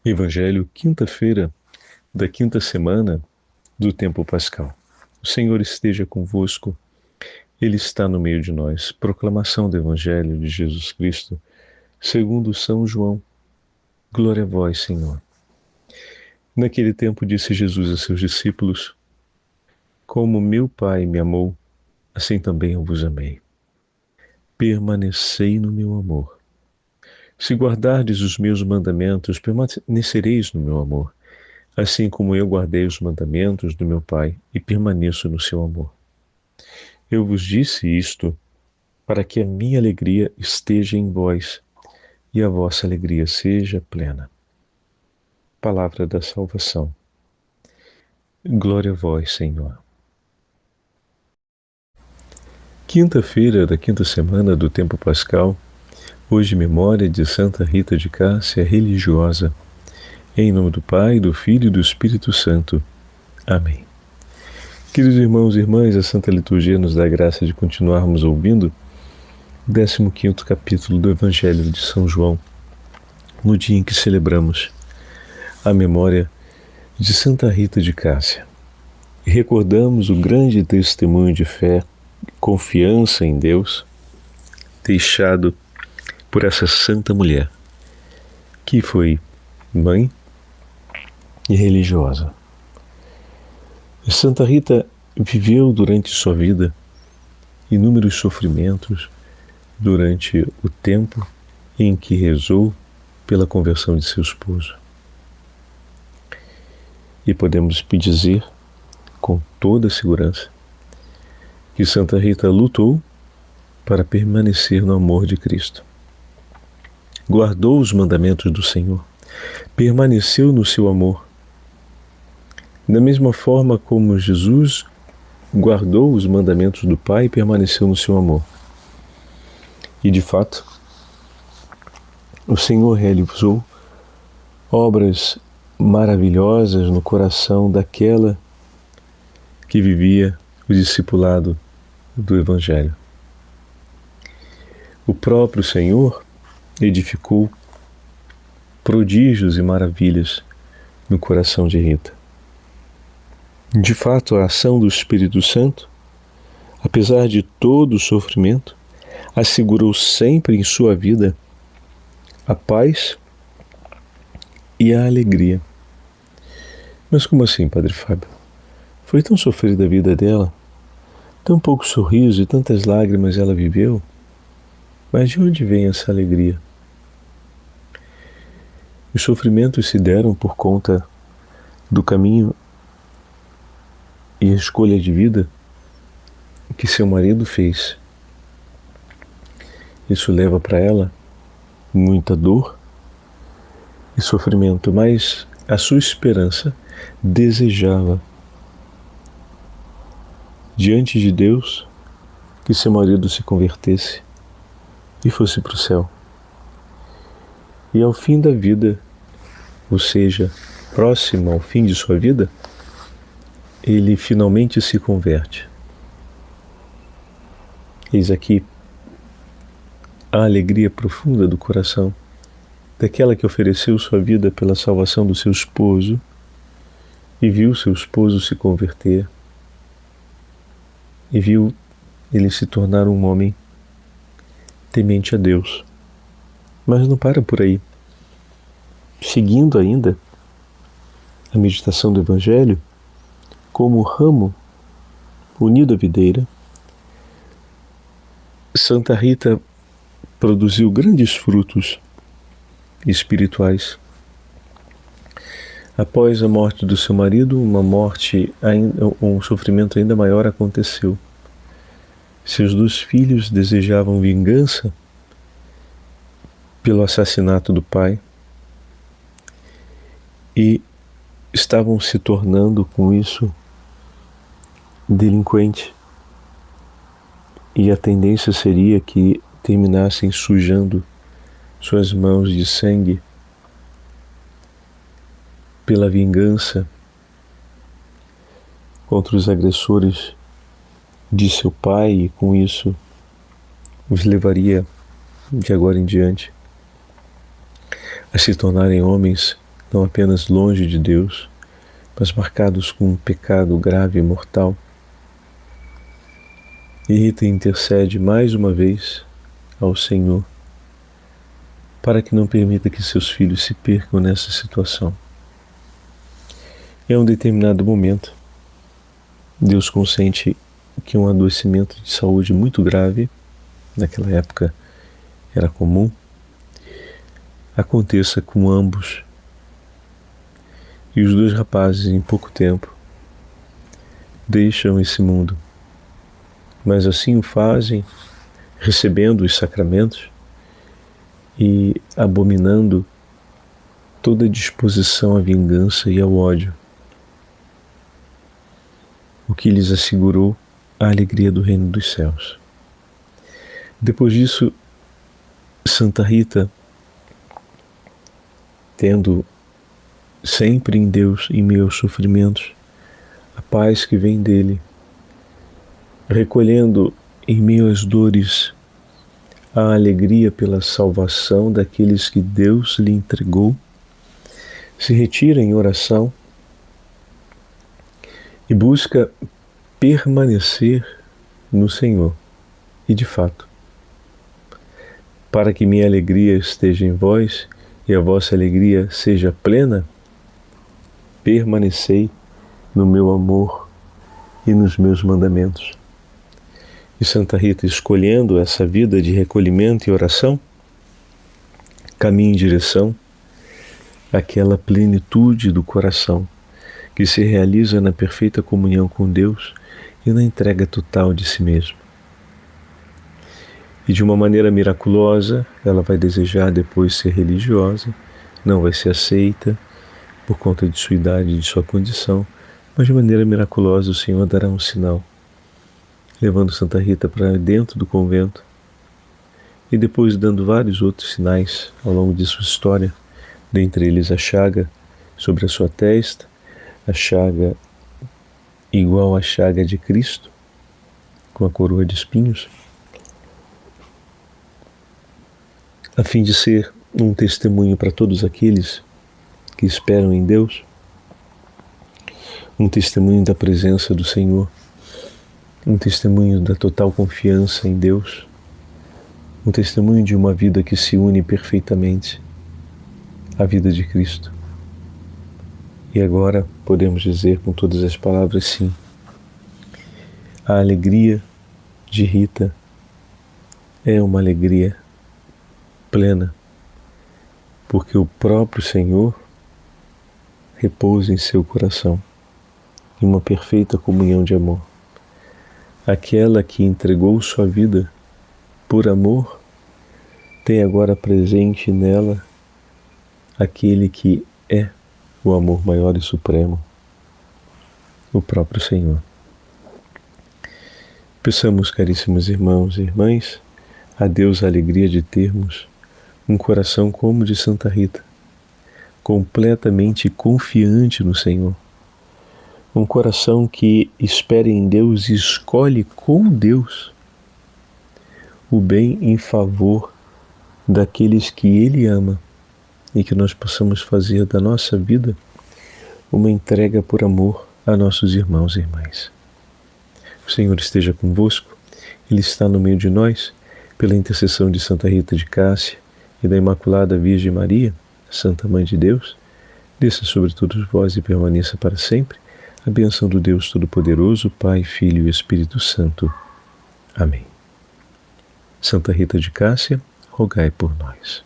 Evangelho, quinta-feira da quinta semana do tempo pascal. O Senhor esteja convosco, Ele está no meio de nós. Proclamação do Evangelho de Jesus Cristo, segundo São João. Glória a vós, Senhor. Naquele tempo disse Jesus a seus discípulos: Como meu Pai me amou, assim também eu vos amei. Permanecei no meu amor. Se guardardes os meus mandamentos, permanecereis no meu amor, assim como eu guardei os mandamentos do meu Pai e permaneço no seu amor. Eu vos disse isto para que a minha alegria esteja em vós e a vossa alegria seja plena. Palavra da salvação. Glória a vós, Senhor. Quinta-feira da quinta semana do tempo pascal, hoje memória de Santa Rita de Cássia, religiosa. Em nome do Pai, do Filho e do Espírito Santo. Amém. Queridos irmãos e irmãs, a Santa Liturgia nos dá a graça de continuarmos ouvindo o 15º capítulo do Evangelho de São João, no dia em que celebramos a memória de Santa Rita de Cássia. E recordamos o grande testemunho de fé, confiança em Deus, deixado por essa santa mulher, que foi mãe e religiosa. Santa Rita viveu durante sua vida inúmeros sofrimentos durante o tempo em que rezou pela conversão de seu esposo. E podemos dizer com toda segurança que Santa Rita lutou para permanecer no amor de Cristo. Guardou os mandamentos do Senhor, permaneceu no seu amor. Da mesma forma como Jesus guardou os mandamentos do Pai e permaneceu no seu amor. E de fato, o Senhor realizou obras maravilhosas no coração daquela que vivia o discipulado do Evangelho. O próprio Senhor edificou prodígios e maravilhas no coração de Rita. De fato, a ação do Espírito Santo, apesar de todo o sofrimento, assegurou sempre em sua vida a paz e a alegria. Mas como assim, Padre Fábio? Foi tão sofrida a vida dela, tão pouco sorriso e tantas lágrimas ela viveu, mas de onde vem essa alegria? Os sofrimentos se deram por conta do caminho e a escolha de vida que seu marido fez. Isso leva para ela muita dor e sofrimento, mas a sua esperança desejava, diante de Deus, que seu marido se convertesse e fosse para o céu. E ao fim da vida, ou seja, próximo ao fim de sua vida, ele finalmente se converte. Eis aqui a alegria profunda do coração daquela que ofereceu sua vida pela salvação do seu esposo e viu seu esposo se converter e viu ele se tornar um homem temente a Deus. Mas não para por aí. Seguindo ainda a meditação do Evangelho, como ramo unido à videira, Santa Rita produziu grandes frutos espirituais. Após a morte do seu marido, um sofrimento ainda maior aconteceu. Seus 2 filhos desejavam vingança pelo assassinato do pai e estavam se tornando com isso delinquente. E a tendência seria que terminassem sujando suas mãos de sangue pela vingança contra os agressores de seu pai, e com isso os levaria de agora em diante a se tornarem homens não apenas longe de Deus, mas marcados com um pecado grave e mortal. E Rita intercede mais uma vez ao Senhor para que não permita que seus filhos se percam nessa situação. Em um determinado momento, Deus consente que um adoecimento de saúde muito grave, naquela época era comum, aconteça com ambos. E os dois rapazes, em pouco tempo, deixam esse mundo. Mas assim o fazem, recebendo os sacramentos e abominando toda disposição à vingança e ao ódio, o que lhes assegurou a alegria do reino dos céus. Depois disso, Santa Rita, tendo sempre em Deus, em meio aos sofrimentos, a paz que vem dele, recolhendo em meio às dores a alegria pela salvação daqueles que Deus lhe entregou, se retira em oração e busca permanecer no Senhor. E de fato, para que minha alegria esteja em vós e a vossa alegria seja plena, permanecei no meu amor e nos meus mandamentos. E Santa Rita, escolhendo essa vida de recolhimento e oração, caminha em direção àquela plenitude do coração que se realiza na perfeita comunhão com Deus e na entrega total de si mesmo. E de uma maneira miraculosa, ela vai desejar depois ser religiosa, não vai ser aceita por conta de sua idade e de sua condição, mas de maneira miraculosa o Senhor dará um sinal, levando Santa Rita para dentro do convento e depois dando vários outros sinais ao longo de sua história, dentre eles a chaga sobre a sua testa, a chaga igual à chaga de Cristo, com a coroa de espinhos, a fim de ser um testemunho para todos aqueles que esperam em Deus, um testemunho da presença do Senhor, um testemunho da total confiança em Deus, um testemunho de uma vida que se une perfeitamente à vida de Cristo. E agora podemos dizer com todas as palavras sim. A alegria de Rita é uma alegria plena, porque o próprio Senhor repousa em seu coração, em uma perfeita comunhão de amor. Aquela que entregou sua vida por amor, tem agora presente nela aquele que é o amor maior e supremo, o próprio Senhor. Peçamos, caríssimos irmãos e irmãs, a Deus a alegria de termos um coração como o de Santa Rita, completamente confiante no Senhor. Um coração que espera em Deus e escolhe com Deus o bem em favor daqueles que Ele ama, e que nós possamos fazer da nossa vida uma entrega por amor a nossos irmãos e irmãs. O Senhor esteja convosco, Ele está no meio de nós, pela intercessão de Santa Rita de Cássia e da Imaculada Virgem Maria, Santa Mãe de Deus, desça sobre todos vós e permaneça para sempre a bênção do Deus Todo-Poderoso, Pai, Filho e Espírito Santo. Amém. Santa Rita de Cássia, rogai por nós.